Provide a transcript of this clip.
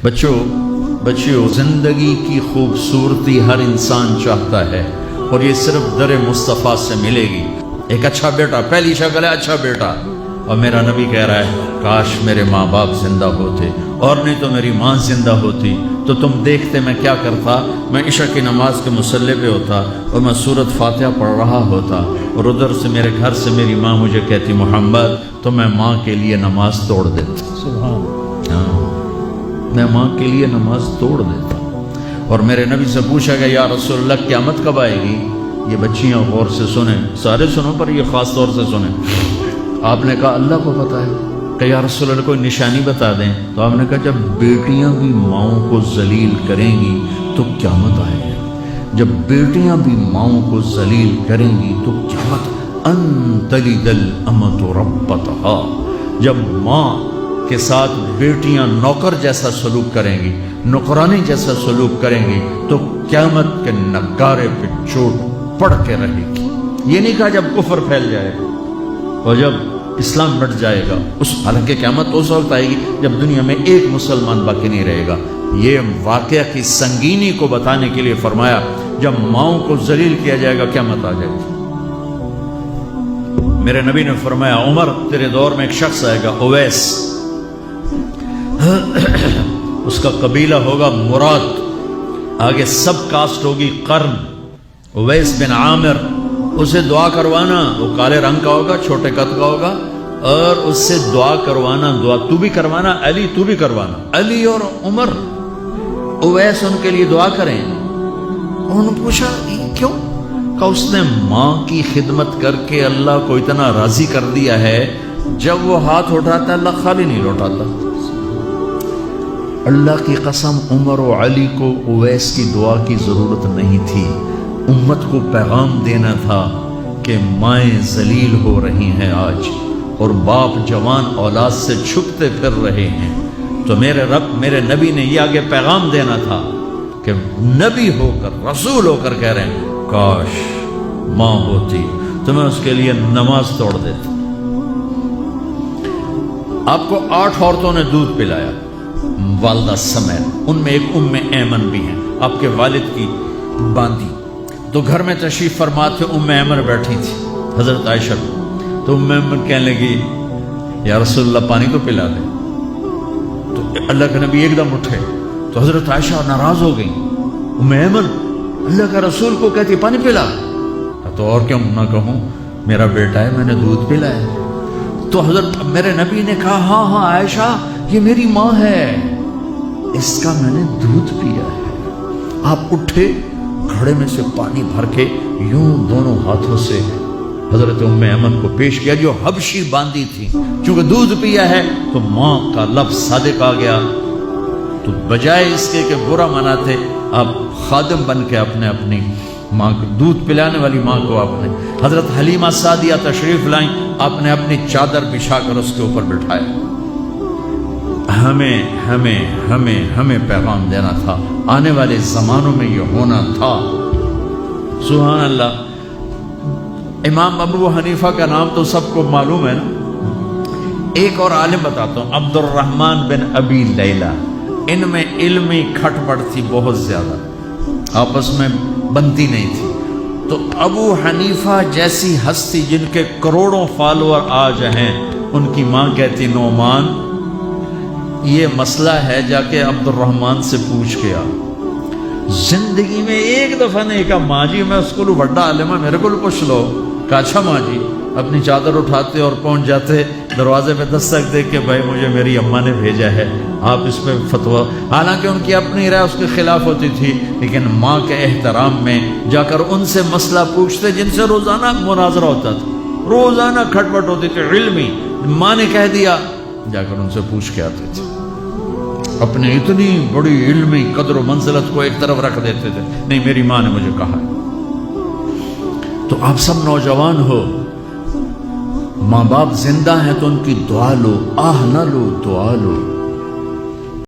بچوں زندگی کی خوبصورتی ہر انسان چاہتا ہے، اور یہ صرف در مصطفیٰ سے ملے گی۔ ایک اچھا بیٹا، پہلی شکل ہے اچھا بیٹا، اور میرا نبی کہہ رہا ہے کاش میرے ماں باپ زندہ ہوتے، اور نہیں تو میری ماں زندہ ہوتی تو تم دیکھتے میں کیا کرتا۔ میں عشاء کی نماز کے مصلی پہ ہوتا اور میں سورۃ فاتحہ پڑھ رہا ہوتا، اور ادھر سے میرے گھر سے میری ماں مجھے کہتی محمد، تو میں ماں کے لیے نماز توڑ دیتا۔ ہاں، میں ماں کے لیے نماز توڑ دیتا۔ اور میرے نبی سے پوچھا گیا یا رسول اللہ قیامت کب آئے گی؟ یہ بچیاں غور سے سنیں، سارے سنو پر یہ خاص طور سے سنیں۔ آپ نے کہا اللہ کو پتہ ہے۔ کہ یا رسول اللہ کوئی نشانی بتا دیں۔ تو آپ نے کہا جب بیٹیاں بھی ماؤں کو ذلیل کریں گی تو قیامت آئے گی۔ جب بیٹیاں بھی ماؤں کو ذلیل کریں گی تو قیامت ان تلد الامۃ ربتہا، جب ماں کے ساتھ بیٹیاں نوکر جیسا سلوک کریں گی، نوکرانی جیسا سلوک کریں گی تو قیامت کے نگارے پہ چوٹ پڑ کے رہے گی۔ یہ نہیں کہا جب کفر پھیل جائے گا اور جب اسلام مٹ جائے گا، حالانکہ قیامت اس وقت آئے گی جب دنیا میں ایک مسلمان باقی نہیں رہے گا۔ یہ واقعہ کی سنگینی کو بتانے کے لیے فرمایا جب ماؤں کو ذلیل کیا جائے گا قیامت آ جائے گی۔ میرے نبی نے فرمایا عمر تیرے دور میں ایک شخص آئے گا اویس، اس کا قبیلہ ہوگا مراد، آگے سب کاسٹ ہوگی قرن، اویس بن عامر، اسے دعا کروانا، وہ کالے رنگ کا ہوگا، چھوٹے قد کا ہوگا، اور اس سے دعا کروانا، دعا تو بھی کروانا، علی تو بھی کروانا، علی اور عمر اویس ان کے لیے دعا کریں۔ انہوں نے پوچھا کیوں؟ کہ اس نے ماں کی خدمت کر کے اللہ کو اتنا راضی کر دیا ہے، جب وہ ہاتھ اٹھاتا اللہ خالی نہیں لوٹاتا۔ اللہ کی قسم عمر و علی کو اویس کی دعا کی ضرورت نہیں تھی، امت کو پیغام دینا تھا کہ مائیں ذلیل ہو رہی ہیں آج، اور باپ جوان اولاد سے چھپتے پھر رہے ہیں، تو میرے رب میرے نبی نے یہ آگے پیغام دینا تھا کہ نبی ہو کر رسول ہو کر کہہ رہے ہیں کاش ماں ہوتی تو میں اس کے لیے نماز توڑ دیتا۔ آپ کو 8 عورتوں نے دودھ پلایا والدہ سمیت، ان میں ایک ام ایمن بھی ہیں، آپ کے والد کی باندھی۔ تو گھر میں تشریف فرما تھے، ام ایمن بیٹھی تھی حضرت عائشہ، تو ام ایمن کہنے لگی یا رسول اللہ پانی تو پلا دے۔ تو اللہ کے نبی ایک دم اٹھے تو حضرت عائشہ ناراض ہو گئی، ام ایمن اللہ کا رسول کو کہتی پانی پلا، تو اور کیوں نہ کہوں میرا بیٹا ہے، میں نے دودھ پلایا۔ تو حضرت میرے نبی نے کہا ہاں ہاں عائشہ یہ میری ماں ہے، اس کا میں نے دودھ پیا ہے۔ آپ اٹھے، گھڑے میں سے پانی بھر کے یوں دونوں ہاتھوں سے حضرت ام ایمن کو پیش کیا جو حبشی باندھی تھی، چونکہ دودھ پیا ہے تو ماں کا لفظ صادق آ گیا، تو بجائے اس کے کہ برا مناتے آپ خادم بن کے اپنی ماں کو دودھ پلانے والی ماں کو آپ نے حضرت حلیمہ سعدیہ تشریف لائیں، آپ نے اپنی چادر بچھا کر اس کے اوپر بٹھایا۔ ہمیں پیغام دینا تھا، آنے والے زمانوں میں یہ ہونا تھا۔ سبحان اللہ۔ امام ابو حنیفہ کا نام تو سب کو معلوم ہے نا، ایک اور عالم بتاتا ہوں، عبد الرحمن بن ابی لیلہ، ان میں علمی کھٹ پٹ تھی بہت زیادہ، آپس میں بنتی نہیں تھی۔ تو ابو حنیفہ جیسی ہستی جن کے کروڑوں فالوور آج ہیں، ان کی ماں کہتی نعمان یہ مسئلہ ہے جا کے عبد الرحمن سے پوچھ کے آ۔ زندگی میں ایک دفعہ نہیں کہا ماں جی میں اس کو بڑا عالم ہے میرے کو پوچھ لو، کہا اچھا ماں جی، اپنی چادر اٹھاتے اور پہنچ جاتے، دروازے پہ دستک دے کے بھائی مجھے میری اماں نے بھیجا ہے، آپ اس پہ فتویٰ، حالانکہ ان کی اپنی رائے اس کے خلاف ہوتی تھی، لیکن ماں کے احترام میں جا کر ان سے مسئلہ پوچھتے جن سے روزانہ مناظرہ ہوتا تھا، روزانہ کھٹ پٹ ہوتی تھی علمی، ماں نے کہہ دیا جا کر ان سے پوچھ کے آتے تھے، اپنے اتنی بڑی علمی قدر و منزلت کو ایک طرف رکھ دیتے تھے، نہیں میری ماں نے مجھے کہا ہے۔ تو آپ سب نوجوان ہو، ماں باپ زندہ ہیں تو ان کی دعا لو، آہ نہ لو، دعا لو۔